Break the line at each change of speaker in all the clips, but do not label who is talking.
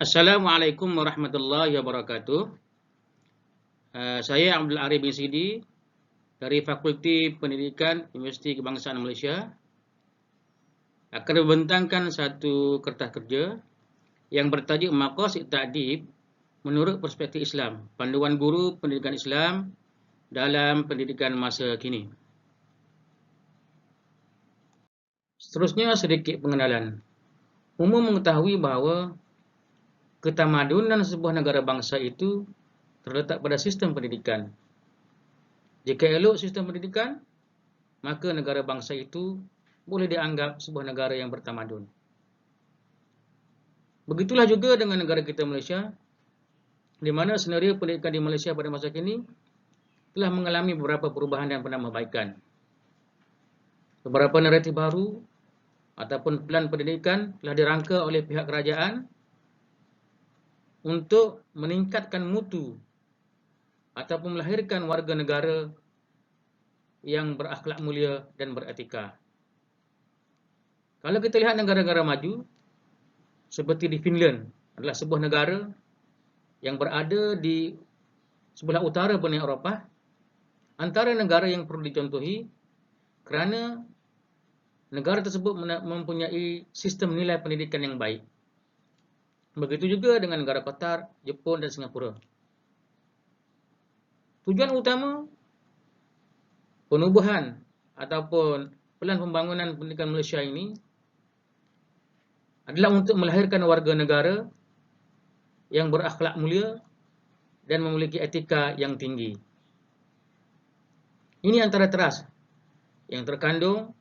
Assalamualaikum warahmatullahi wabarakatuh. Saya Abdul Arif bin Sidi dari Fakulti Pendidikan Universiti Kebangsaan Malaysia akan membentangkan satu kertas kerja yang bertajuk Maqasid Ta'dib menurut perspektif Islam, panduan guru pendidikan Islam dalam pendidikan masa kini. Seterusnya sedikit pengenalan. Umum mengetahui bahawa ketamadunan sebuah negara bangsa itu terletak pada sistem pendidikan. Jika elok sistem pendidikan, maka negara bangsa itu boleh dianggap sebuah negara yang bertamadun. Begitulah juga dengan negara kita Malaysia, di mana senario pendidikan di Malaysia pada masa kini telah mengalami beberapa perubahan dan penambahbaikan. Beberapa naratif baru ataupun plan pendidikan telah dirangka oleh pihak kerajaan untuk meningkatkan mutu ataupun melahirkan warga negara yang berakhlak mulia dan beretika. Kalau kita lihat negara-negara maju, seperti di Finland, adalah sebuah negara yang berada di sebelah utara benua Eropah, antara negara yang perlu dicontohi kerana negara tersebut mempunyai sistem nilai pendidikan yang baik. Begitu juga dengan negara Qatar, Jepun dan Singapura. Tujuan utama penubuhan ataupun pelan pembangunan pendidikan Malaysia ini adalah untuk melahirkan warga negara yang berakhlak mulia dan memiliki etika yang tinggi. Ini antara teras yang terkandung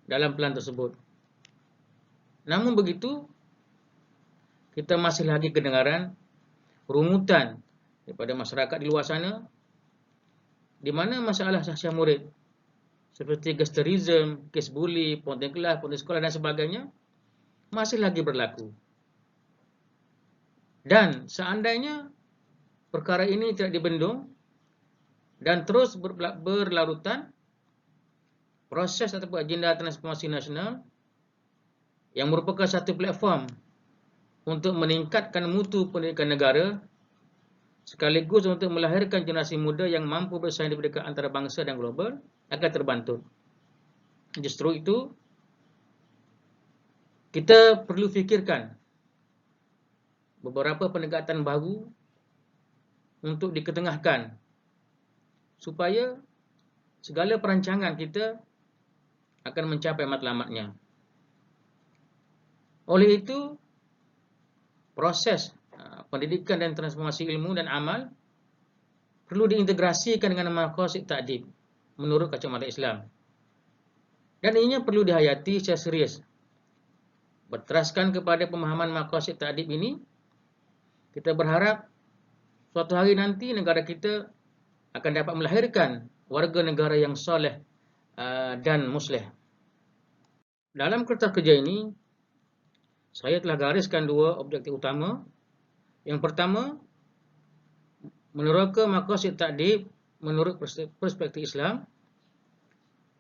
dalam plan tersebut. Namun begitu, kita masih lagi kedengaran rungutan daripada masyarakat di luar sana, di mana masalah sahsiah murid seperti gangsterism, kes buli, ponting kelas, ponting sekolah dan sebagainya masih lagi berlaku. Dan seandainya perkara ini tidak dibendung dan terus berlarutan, proses ataupun agenda transformasi nasional yang merupakan satu platform untuk meningkatkan mutu pendidikan negara sekaligus untuk melahirkan generasi muda yang mampu bersaing di peringkat antara bangsa dan global akan terbantut. Justru itu, kita perlu fikirkan beberapa pendekatan baru untuk diketengahkan supaya segala perancangan kita akan mencapai matlamatnya. Oleh itu, proses pendidikan dan transformasi ilmu dan amal perlu diintegrasikan dengan maqasid ta'dib menurut kacamata Islam. Dan ianya perlu dihayati secara serius. Berteraskan kepada pemahaman maqasid ta'dib ini, kita berharap suatu hari nanti negara kita akan dapat melahirkan warga negara yang soleh dan musleh. Dalam kertas kerja ini, saya telah gariskan dua objektif utama. Yang pertama, meneroka maqasid ta'dib menurut perspektif Islam.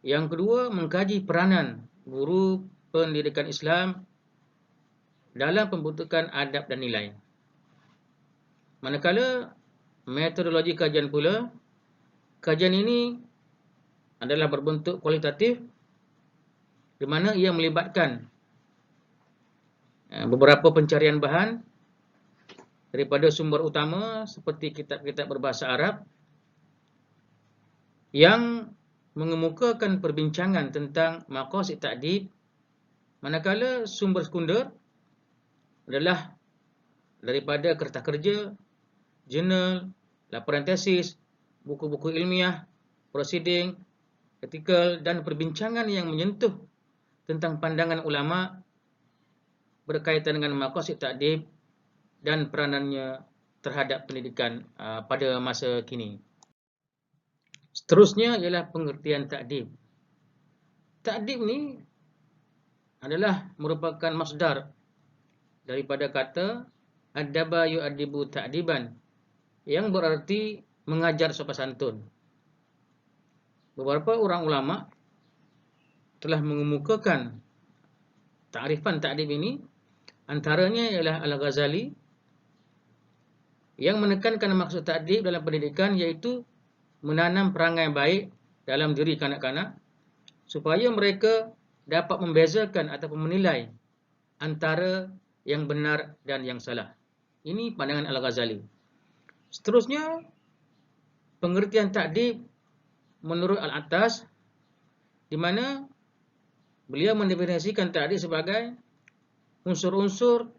Yang kedua, mengkaji peranan guru pendidikan Islam dalam pembentukan adab dan nilai. Manakala metodologi kajian pula, kajian ini adalah berbentuk kualitatif di mana ia melibatkan beberapa pencarian bahan daripada sumber utama seperti kitab-kitab berbahasa Arab yang mengemukakan perbincangan tentang maqasid ta'dib, manakala sumber sekunder adalah daripada kertas kerja, jurnal, laporan tesis, buku-buku ilmiah, proceeding, artikel dan perbincangan yang menyentuh tentang pandangan ulama berkaitan dengan maqasid ta'dib dan peranannya terhadap pendidikan pada masa kini. Seterusnya ialah pengertian ta'dib. Ta'dib ni adalah merupakan masdar daripada kata adaba yu'adibu ta'diban yang berarti mengajar sopan santun. Beberapa orang ulama telah mengemukakan ta'rifan ta'dib ini Antaranya ialah Al-Ghazali yang menekankan maksud ta'dib dalam pendidikan iaitu menanam perangai baik dalam diri kanak-kanak supaya mereka dapat membezakan ataupun menilai antara yang benar dan yang salah. Ini pandangan Al-Ghazali. Seterusnya, pengertian ta'dib menurut Al-Attas, di mana beliau mendefinisikan ta'dib sebagai unsur-unsur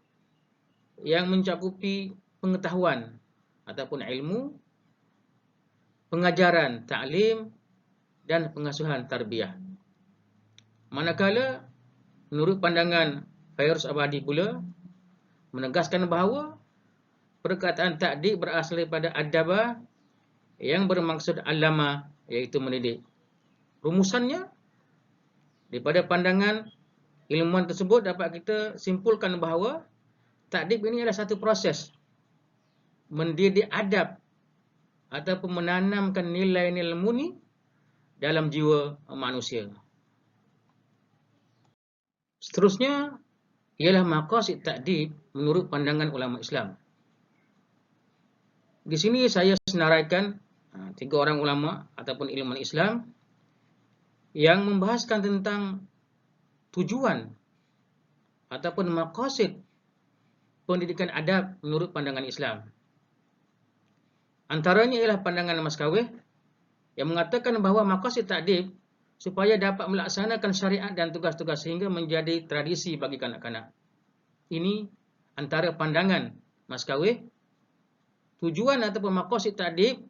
yang mencakupi pengetahuan ataupun ilmu, pengajaran, ta'lim, dan pengasuhan tarbiyah. Manakala, menurut pandangan Fairuz Abadi pula, menegaskan bahawa perkataan ta'dib berasal daripada adaba yang bermaksud allama, iaitu mendidik. Rumusannya, daripada pandangan ilmuwan tersebut dapat kita simpulkan bahawa ta'dib ini adalah satu proses mendidik adab ataupun menanamkan nilai-nilai murni dalam jiwa manusia. Seterusnya ialah maqasid ta'dib menurut pandangan ulama Islam. Di sini saya senaraikan 3 orang ulama ataupun ilmuwan Islam yang membahaskan tentang tujuan ataupun maqasid pendidikan adab menurut pandangan Islam. Antaranya ialah pandangan Mas Kawih yang mengatakan bahawa maqasid ta'dib supaya dapat melaksanakan syariat dan tugas-tugas sehingga menjadi tradisi bagi kanak-kanak. Ini antara pandangan Mas Kawih. Tujuan ataupun maqasid ta'dib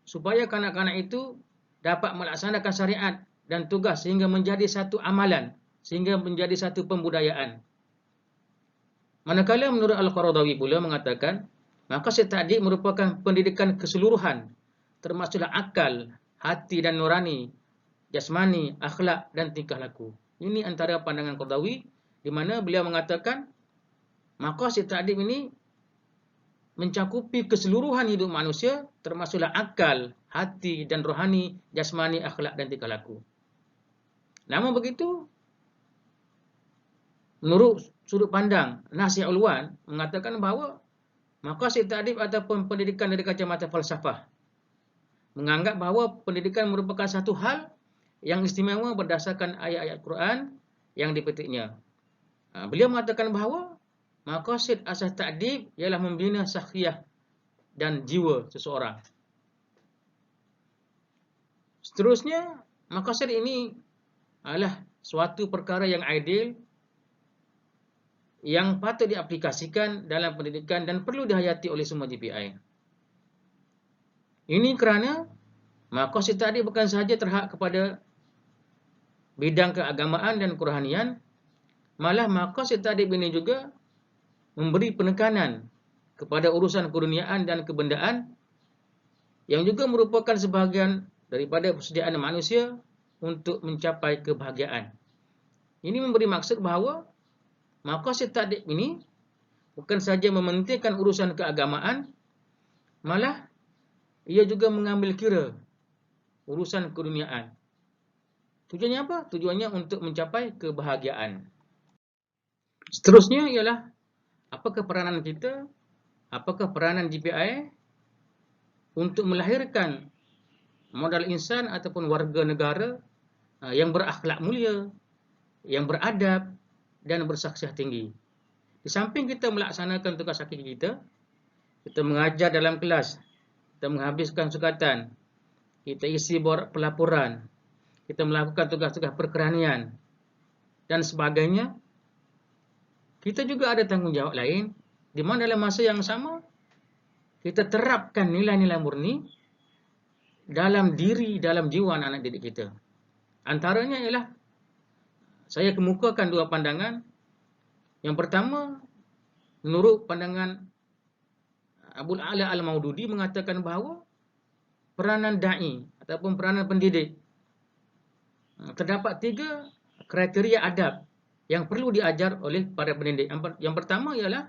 supaya kanak-kanak itu dapat melaksanakan syariat dan tugas sehingga menjadi satu amalan, sehingga menjadi satu pembudayaan. Manakala menurut Al-Qaradawi pula mengatakan, maqasid ta'dib merupakan pendidikan keseluruhan, termasuklah akal, hati dan nurani, jasmani, akhlak dan tingkah laku. Ini antara pandangan Qaradawi, di mana beliau mengatakan maqasid ta'dib ini mencakupi keseluruhan hidup manusia, termasuklah akal, hati dan rohani, jasmani, akhlak dan tingkah laku. Namun begitu, menurut sudut pandang Nasir Ulwan mengatakan bahawa maqasid ta'dib ataupun pendidikan dari kacamata falsafah menganggap bahawa pendidikan merupakan satu hal yang istimewa berdasarkan ayat-ayat Quran yang dipetiknya. Beliau mengatakan bahawa maqasid asas ta'dib ialah membina syakhsiyah dan jiwa seseorang. Seterusnya, maqasid ini adalah suatu perkara yang ideal yang patut diaplikasikan dalam pendidikan dan perlu dihayati oleh semua GPI. Ini kerana maqasid ta'dib bukan sahaja terhad kepada bidang keagamaan dan kerohanian, malah maqasid ta'dib ini juga memberi penekanan kepada urusan keduniaan dan kebendaan yang juga merupakan sebahagian daripada persediaan manusia untuk mencapai kebahagiaan. Ini memberi maksud bahawa maqasid ta'dib ini bukan saja mementingkan urusan keagamaan, malah ia juga mengambil kira urusan keduniaan. Tujuannya apa? Tujuannya untuk mencapai kebahagiaan. Seterusnya ialah apakah peranan kita, apakah peranan GPI untuk melahirkan modal insan ataupun warga negara yang berakhlak mulia, yang beradab dan bersaksiah tinggi. Di samping kita melaksanakan tugas hakiki kita mengajar dalam kelas, kita menghabiskan sukatan, kita isi pelaporan, kita melakukan tugas-tugas perkeranian dan sebagainya. Kita juga ada tanggungjawab lain, di mana dalam masa yang sama kita terapkan nilai-nilai murni dalam diri, dalam jiwa anak-anak didik kita. Antaranya ialah saya kemukakan 2 pandangan. Yang pertama, menurut pandangan Abul A'la Al-Maududi mengatakan bahawa peranan da'i ataupun peranan pendidik, terdapat 3 kriteria adab yang perlu diajar oleh para pendidik. Yang pertama ialah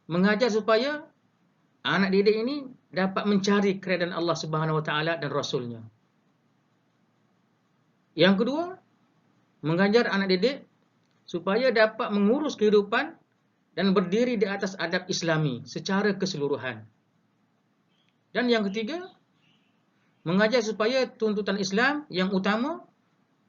mengajar supaya anak didik ini dapat mencari keredaan Allah Subhanahu Wa Taala dan Rasulnya. Yang kedua, mengajar anak didik supaya dapat mengurus kehidupan dan berdiri di atas adab Islami secara keseluruhan. Dan yang ketiga, mengajar supaya tuntutan Islam yang utama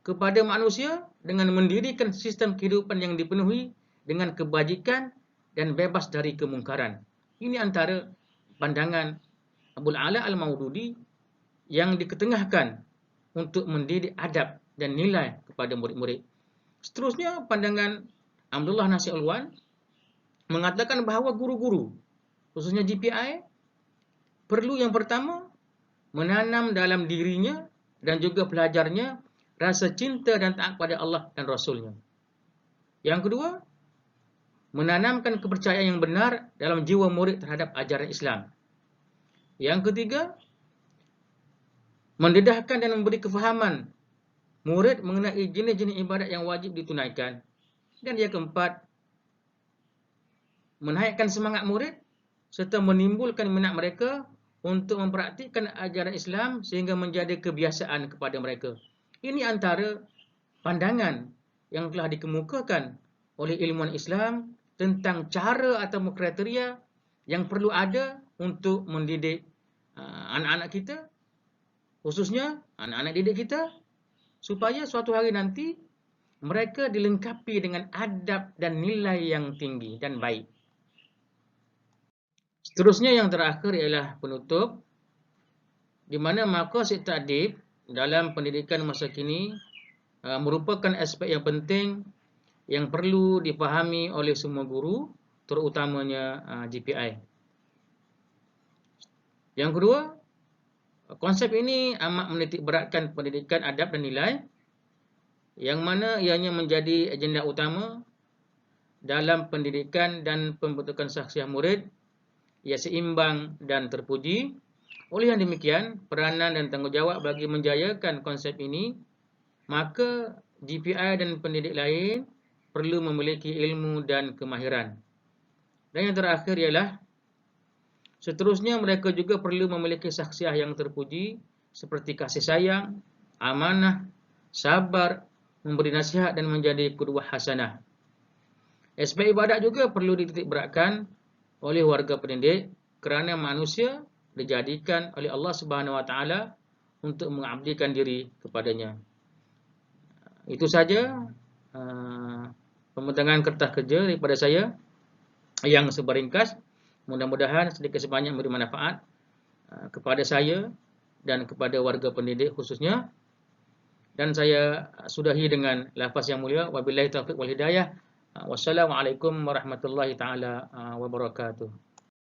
kepada manusia dengan mendirikan sistem kehidupan yang dipenuhi dengan kebajikan dan bebas dari kemungkaran. Ini antara pandangan Abul Ala Al-Maududi yang diketengahkan untuk mendidik adab dan nilai kepada murid-murid. Seterusnya, pandangan Abdullah Nasir Alwan mengatakan bahawa guru-guru, khususnya GPI, perlu yang pertama menanam dalam dirinya dan juga pelajarnya rasa cinta dan taat pada Allah dan Rasulnya. Yang kedua, menanamkan kepercayaan yang benar dalam jiwa murid terhadap ajaran Islam. Yang ketiga, mendedahkan dan memberi kefahaman murid mengenai jenis-jenis ibadat yang wajib ditunaikan. Dan yang keempat, menaikkan semangat murid serta menimbulkan minat mereka untuk mempraktikkan ajaran Islam sehingga menjadi kebiasaan kepada mereka. Ini antara pandangan yang telah dikemukakan oleh ilmuwan Islam tentang cara atau kriteria yang perlu ada untuk mendidik anak-anak kita, khususnya anak-anak didik kita, supaya suatu hari nanti mereka dilengkapi dengan adab dan nilai yang tinggi dan baik. Seterusnya yang terakhir ialah penutup, di mana maqasid ta'dib dalam pendidikan masa kini merupakan aspek yang penting yang perlu dipahami oleh semua guru, terutamanya GPI. Yang kedua, konsep ini amat menitik beratkan pendidikan adab dan nilai, yang mana ianya menjadi agenda utama dalam pendidikan dan pembentukan syakhsiah murid. Ia seimbang dan terpuji. Oleh yang demikian, peranan dan tanggungjawab bagi menjayakan konsep ini, maka GPI dan pendidik lain perlu memiliki ilmu dan kemahiran. Dan yang terakhir ialah, seterusnya mereka juga perlu memiliki syakhsiah yang terpuji seperti kasih sayang, amanah, sabar, memberi nasihat dan menjadi qudwah hasanah. Aspek ibadat juga perlu dititik beratkan oleh warga pendidik kerana manusia dijadikan oleh Allah Subhanahu Wa Taala untuk mengabdikan diri kepadanya. Itu saja pembentangan kertas kerja daripada saya yang seberingkas. Mudah-mudahan sedikit sebanyak memberi manfaat kepada saya dan kepada warga pendidik khususnya. Dan saya sudahi dengan lafaz yang mulia, wabillahi taufiq wal hidayah. Wassalamualaikum warahmatullahi taala wabarakatuh.